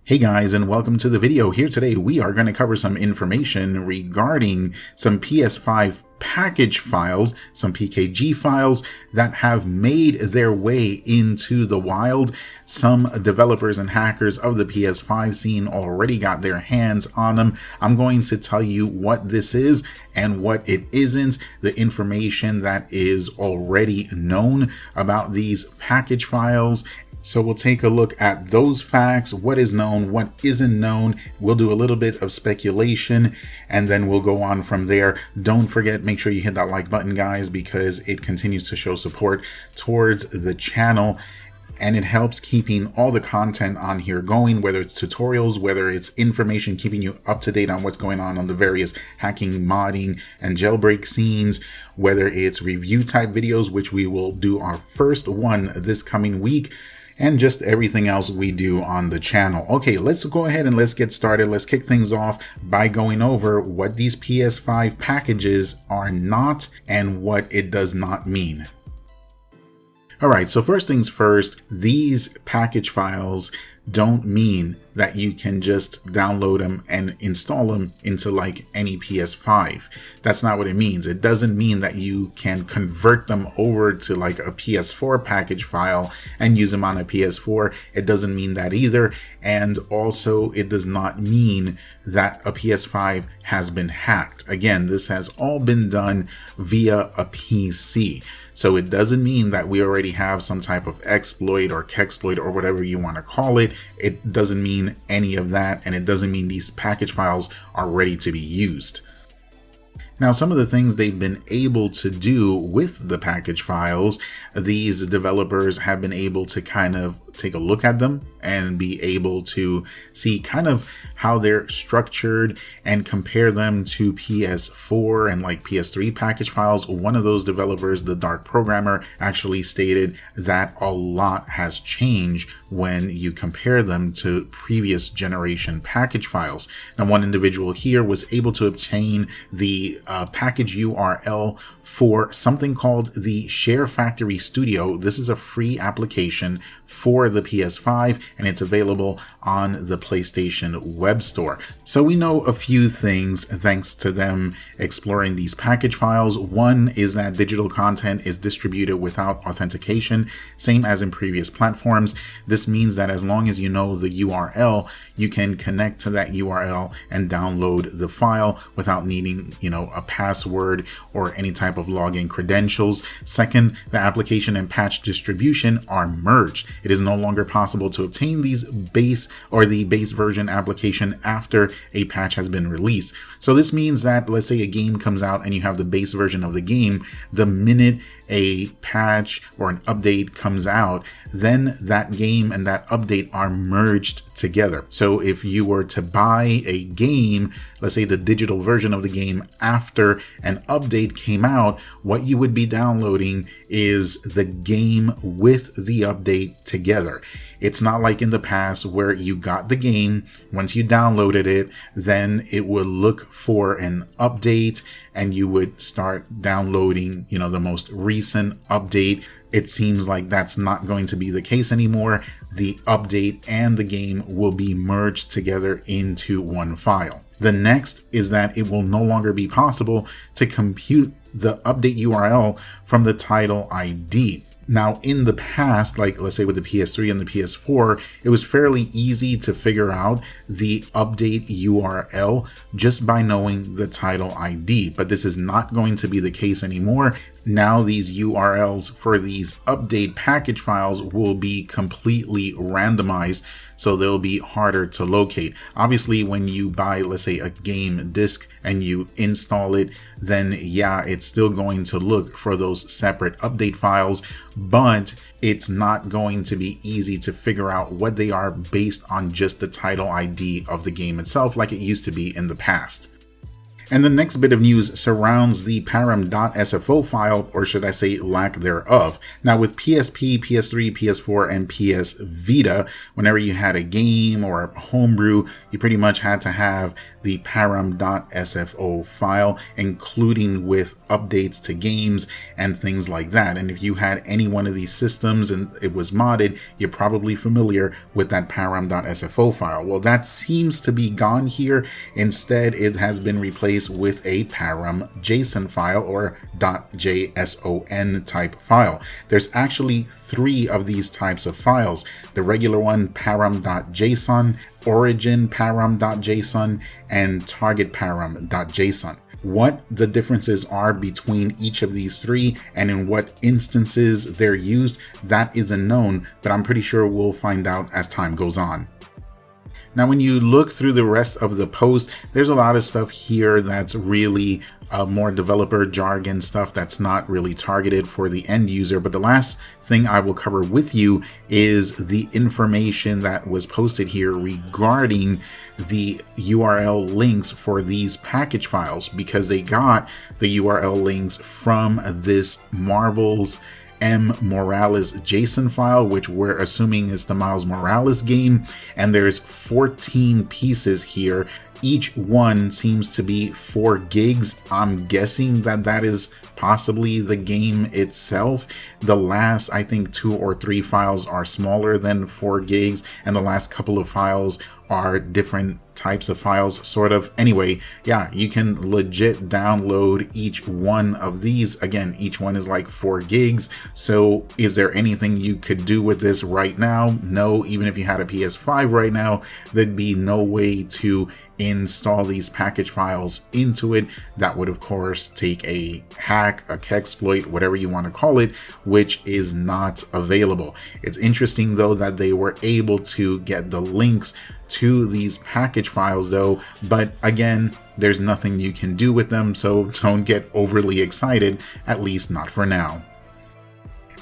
Hey guys, and welcome to the video. Here today we are going to cover some information regarding some PS5 package files, some PKG files that have made their way into the wild. Some developers and hackers of the PS5 scene already got their hands on them. I'm going to tell you what this is and what it isn't, the information that is already known about these package files. So we'll take a look at those facts, what is known, what isn't known. We'll do a little bit of speculation and then we'll go on from there. Don't forget, make sure you hit that like button, guys, because it continues to show support towards the channel and it helps keeping all the content on here going, whether it's tutorials, whether it's information, keeping you up to date on what's going on the various hacking, modding, and jailbreak scenes, whether it's review type videos, which we will do our first one this coming week, and just everything else we do on the channel. Okay, let's go ahead and let's get started. Let's kick things off by going over what these PS5 packages are not and what it does not mean. All right, so first things first, these package files don't mean that you can just download them and install them into like any PS5. That's not what it means. It doesn't mean that you can convert them over to like a PS4 package file and use them on a PS4. It doesn't mean that either. And also it does not mean that a PS5 has been hacked. Again, this has all been done via a PC. So it doesn't mean that we already have some type of exploit or kexploit or whatever you want to call it. It doesn't mean any of that, and it doesn't mean these package files are ready to be used. Now, some of the things they've been able to do with the package files, these developers have been able to kind of take a look at them and be able to see kind of how they're structured and compare them to PS4 and like PS3 package files. One of those developers, the Dark Programmer, actually stated that a lot has changed when you compare them to previous generation package files. Now, one individual here was able to obtain the package URL for something called the Share Factory Studio. This is a free application for the PS5 and it's available on the PlayStation web store. So we know a few things thanks to them exploring these package files. One is that digital content is distributed without authentication, same as in previous platforms. This means that as long as you know the URL, you can connect to that URL and download the file without needing, a password or any type of login credentials. Second, the application and patch distribution are merged. It is no longer possible to obtain these base or the base version application after a patch has been released. So this means that, let's say a game comes out and you have the base version of the game, the minute a patch or an update comes out, then that game and that update are merged together. So if you were to buy a game, let's say the digital version of the game after an update came out, what you would be downloading is the game with the update together. It's not like in the past where you got the game, once you downloaded it, then it would look for an update and you would start downloading, the most recent update. It seems like that's not going to be the case anymore. The update and the game will be merged together into one file. The next is that it will no longer be possible to compute the update URL from the title ID. Now, in the past, like let's say with the PS3 and the PS4, it was fairly easy to figure out the update URL just by knowing the title ID, but this is not going to be the case anymore. Now these URLs for these update package files will be completely randomized, so they'll be harder to locate. Obviously, when you buy, let's say, a game disc and you install it, then yeah, it's still going to look for those separate update files, but it's not going to be easy to figure out what they are based on just the title ID of the game itself like it used to be in the past. And the next bit of news surrounds the param.sfo file, or should I say lack thereof. Now with PSP, PS3, PS4, and PS Vita, whenever you had a game or a homebrew, you pretty much had to have the param.sfo file, including with updates to games and things like that. And if you had any one of these systems and it was modded, you're probably familiar with that param.sfo file. Well, that seems to be gone here. Instead, it has been replaced with a param.json file, or .json type file. There's actually 3 of these types of files: the regular one, param.json, origin param.json, and target param.json. What the differences are between each of these 3 and in what instances they're used, that is unknown, but I'm pretty sure we'll find out as time goes on. Now, when you look through the rest of the post, there's a lot of stuff here that's really more developer jargon stuff that's not really targeted for the end user. But the last thing I will cover with you is the information that was posted here regarding the URL links for these package files, because they got the URL links from this MarvelsMMorales JSON file, which we're assuming is the Miles Morales game, and there's 14 pieces here. Each one seems to be 4 gigs. I'm guessing that that is possibly the game itself. The last, I think, 2 or 3 files are smaller than 4 gigs, and the last couple of files are different types of files, sort of. Anyway, yeah, you can legit download each one of these. Again, each one is like 4 gigs. So is there anything you could do with this right now? No. Even if you had a PS5 right now, there'd be no way to install these package files into it. That would of course take a hack, a kexploit, whatever you want to call it, which is not available. It's interesting though that they were able to get the links to these package files though, but again, there's nothing you can do with them, so don't get overly excited, at least not for now.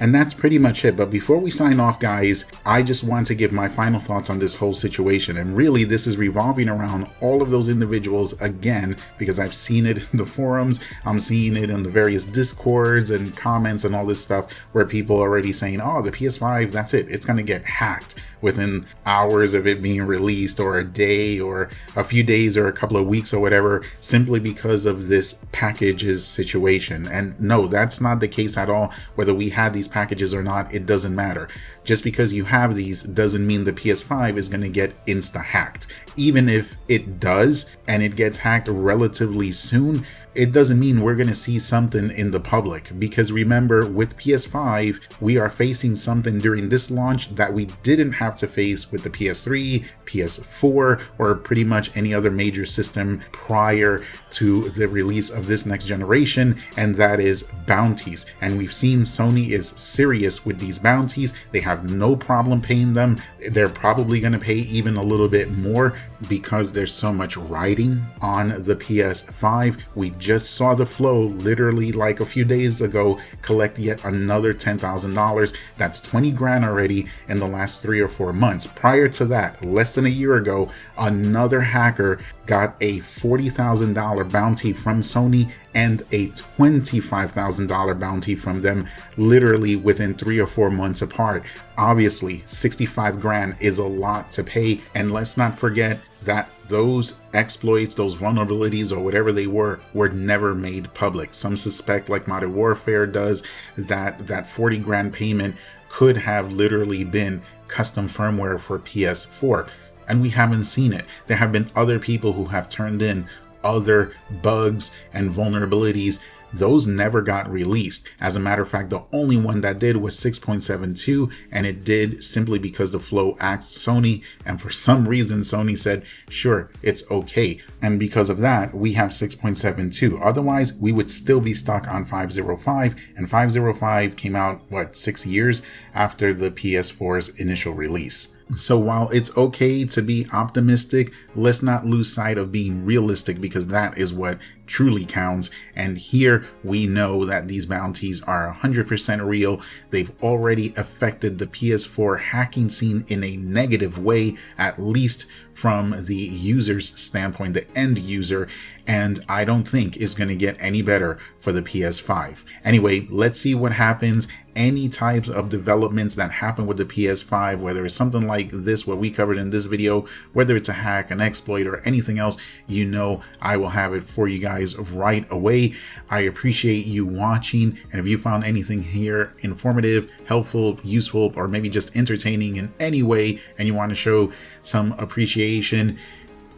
And that's pretty much it. But before we sign off, guys, I just want to give my final thoughts on this whole situation. And really, this is revolving around all of those individuals again, because I've seen it in the forums, I'm seeing it in the various discords and comments and all this stuff where people are already saying, oh, the PS5, that's it, it's going to get hacked within hours of it being released, or a day or a few days or a couple of weeks or whatever, simply because of this packages situation. And no, that's not the case at all. Whether we had these packages or not, it doesn't matter. Just because you have these doesn't mean the PS5 is going to get insta hacked. Even if it does and it gets hacked relatively soon, it doesn't mean we're going to see something in the public, because remember, with PS5, we are facing something during this launch that we didn't have to face with the PS3, PS4, or pretty much any other major system prior to the release of this next generation, and that is bounties. And we've seen Sony is serious with these bounties. They have no problem paying them. They're probably going to pay even a little bit more because there's so much riding on the PS5. We just saw the Flow literally like a few days ago collect yet another $10,000. That's 20 grand already in the last 3 or 4 months. Prior to that, less than a year ago, another hacker got a $40,000 bounty from Sony and a $25,000 bounty from them, literally within 3 or 4 months apart. Obviously, 65 grand is a lot to pay, and let's not forget that those exploits, those vulnerabilities, or whatever they were never made public. Some suspect, like Modern Warfare does, that 40 grand payment could have literally been custom firmware for PS4, and we haven't seen it. There have been other people who have turned in other bugs and vulnerabilities. Those never got released. As a matter of fact, the only one that did was 6.72, and it did simply because the Flow asked Sony, and for some reason Sony said, sure, it's okay. And because of that, we have 6.72. Otherwise, we would still be stuck on 5.05, and 5.05 came out, 6 years after the PS4's initial release. So while it's okay to be optimistic, let's not lose sight of being realistic, because that is what truly counts. And here we know that these bounties are 100% real. They've already affected the PS4 hacking scene in a negative way, at least from the user's standpoint, the end user, and I don't think it's going to get any better for the PS5. Anyway, let's see what happens. Any types of developments that happen with the PS5, whether it's something like this, what we covered in this video, whether it's a hack, an exploit, or anything else, you know I will have it for you guys right away. I appreciate you watching, and if you found anything here informative, helpful, useful, or maybe just entertaining in any way, and you want to show some appreciation,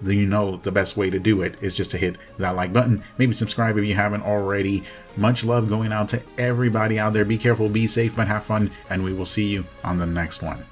then you know the best way to do it is just to hit that like button. Maybe subscribe if you haven't already. Much love going out to everybody out there. Be careful, be safe, but have fun, and we will see you on the next one.